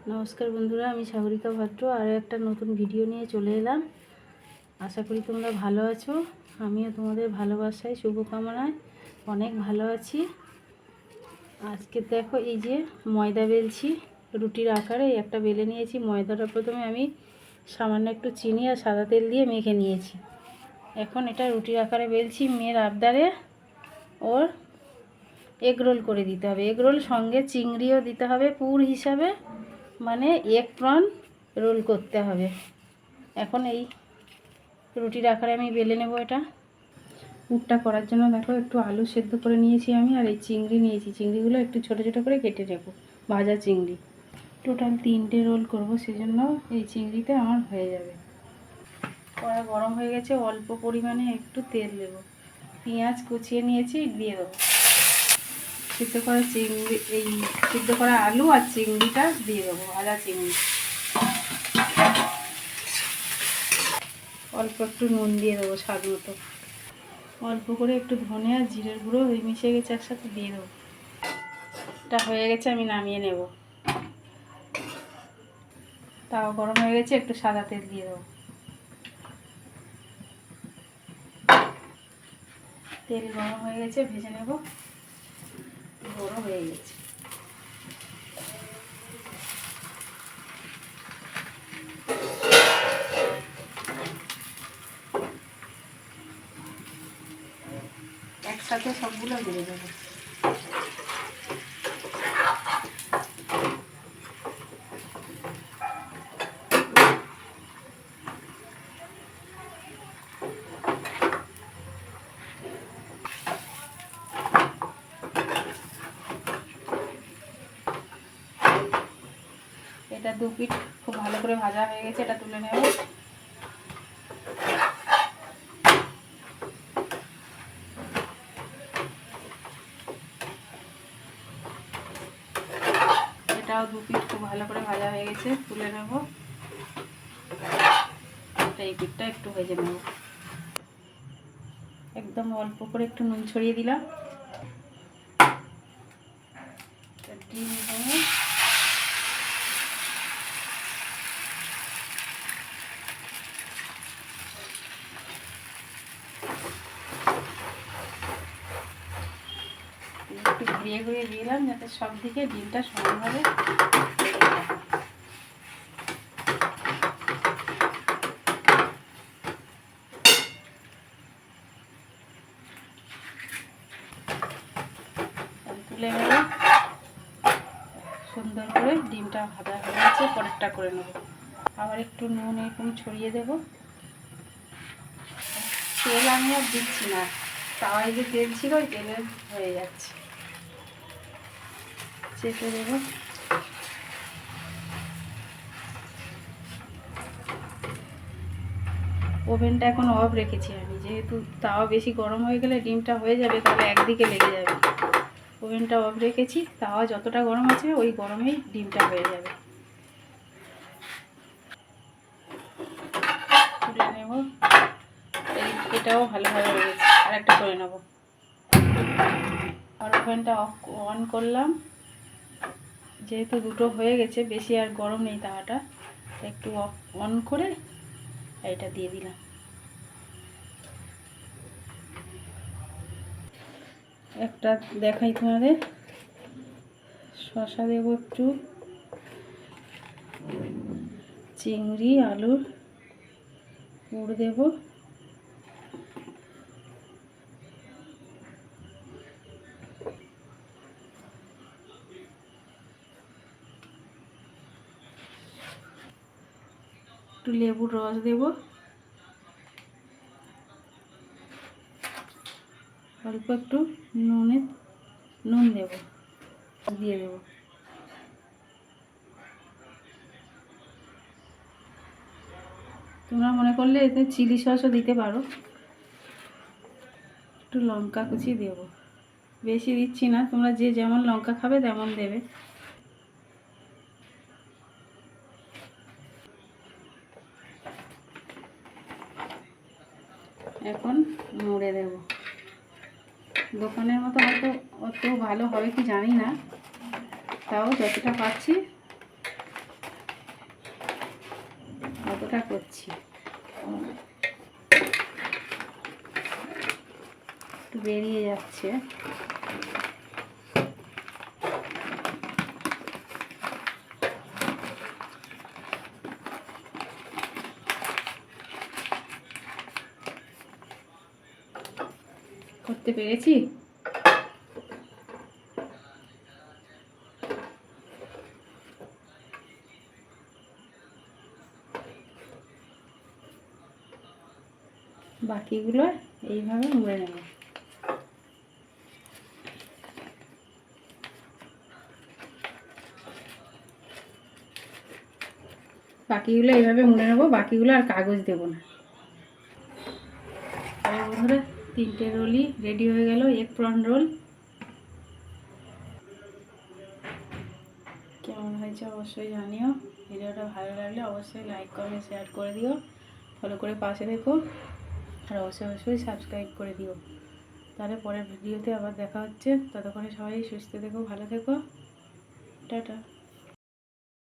নমস্কার বন্ধুরা, আমি সাগরিকা ভদ্র আরও একটা নতুন ভিডিও নিয়ে চলে এলাম। আশা করি তোমরা ভালো আছো। আমিও তোমাদের ভালোবাসায় শুভকামনায় অনেক ভালো আছি। আজকে দেখো, এই যে ময়দা বেলছি রুটির আকারে, একটা বেলে নিয়েছি। ময়দাটা প্রথমে আমি সামান্য একটু চিনি আর সাদা তেল দিয়ে মেখে নিয়েছি। এখন এটা রুটির আকারে বেলছি। মেয়ের আবদারে ওর এগ রোল করে দিতে হবে। এগ রোল সঙ্গে চিংড়িও দিতে হবে পুর হিসাবে, মানে এগ প্রন রোল করতে হবে। এখন এই রুটির আকারে আমি বেলে নেব। এটা পুরটা করার জন্য দেখো, একটু আলু সেদ্ধ করে নিয়েছি আমি, আর এই চিংড়ি নিয়েছি। চিংড়িগুলো একটু ছোট ছোট করে কেটে নেব, ভাজা চিংড়ি। টোটাল 3টে রোল করব, সেজন্য এই চিংড়িতে আমার হয়ে যাবে। কড়া গরম হয়ে গেছে, অল্প পরিমাণে একটু তেল দেব। পেঁয়াজ কুচিয়ে নিয়েছি, দিয়ে দেবো। সিদ্ধ করা চিংড়ি, এই সিদ্ধ করা আলু আর চিংড়িটা দিয়ে দেবো, ভাজা চিংড়ি। অল্প একটু নুন দিয়ে দেবো স্বাদ মতো। অল্প করে একটু ধনে আর জিরের গুঁড়ো মিশে গেছে একসাথে, দিয়ে দেবো। এটা হয়ে গেছে, আমি নামিয়ে নেব। তাও গরম হয়ে গেছে, একটু সাদা তেল দিয়ে দেবো। তেল গরম হয়ে গেছে, ভেজে নেব। বড় হয়ে গেছে। একসাথে সবগুলো দিয়ে দেবো। এটা 2 পিঠ খুব ভালো করে ভাজা হয়ে গেছে, এটা তুলে নেব। এটাও 2 পিঠ খুব ভালো করে ভাজা হয়ে গেছে, তুলে নেব। এই পিঠটা একটু ভেজে নেব। একদম অল্প করে একটু নুন ছড়িয়ে দিলাম। ডিম ভেঙে একটু ঘুরিয়ে ঘুরিয়ে দিলাম, যাতে সব দিকে ডিমটা সমানভাবে। তুলে নেব। সুন্দর করে ডিমটা ভাজা হয়ে গেছে, পরেরটা করে নেব। আবার একটু নুন এরকম ছড়িয়ে দেব। তেল আমি আর দিচ্ছি না, তাওয়ায় যে তেল ছিল ওই তেলে হয়ে যাচ্ছে। চেপে দেব। ওভেনটা এখন অফ রেখেছি আমি, যেহেতু তাওয়া বেশি গরম হয়ে গেলে ডিমটা হয়ে যাবে, তাহলে একদিকে লেগে যাবে। ওভেনটা অফ রেখেছি, তাওয়া যতটা গরম আছে ওই গরমেই ডিমটা হয়ে যাবে। তুলে নেব। এটাও ভালোভাবে হয়ে গেছে, আর একটা করে নেব। আর ওভেনটা অন করলাম, যেহেতু দুটো হয়ে গেছে, বেশি আর গরম নেই তাওয়াটা, একটু অন করে এটা দিয়ে দিলাম। একটা দেখাই তোমাদের, শসা দেবো একটু, চিংড়ি আলুর পুর দেব, একটু লেবুর রস দেব, অল্প একটু নুন দেব, দিয়ে দেব। তোমরা মনে করলে এতে চিলি সসও দিতে পারো। একটু লঙ্কা কুচি দেব, বেশি দিচ্ছি না, তোমরা যে যেমন লঙ্কা খাবে তেমন দেবে। এখন মুড়ে দেব। দোকানের মতো হয়তো অত ভালো হবে কি জানি না, তাও যতটা পাচ্ছি কতটা করছি, একটু বেরিয়ে যাচ্ছে। করতে পেরেছি। বাকিগুলো এইভাবে মুড়ে নেব। বাকিগুলো এইভাবে মুড়ে নেব, বাকিগুলো আর কাগজ দেব না। তাহলে বন্ধুরা 3টে রোলই রেডি হয়ে গেল, এগ প্রন রোল। কেমন হয়েছে অবশ্যই জানিও। ভিডিওটা ভালো লাগলে অবশ্যই লাইক কমেন্ট শেয়ার করে দিও, ফলো করে পাশে দেখো, আর অবশ্যই সাবস্ক্রাইব করে দিও। তাহলে পরের ভিডিওতে আবার দেখা হচ্ছে। ততক্ষণে সবাই সুস্থ থেকো, ভালো থেকো, টাটা।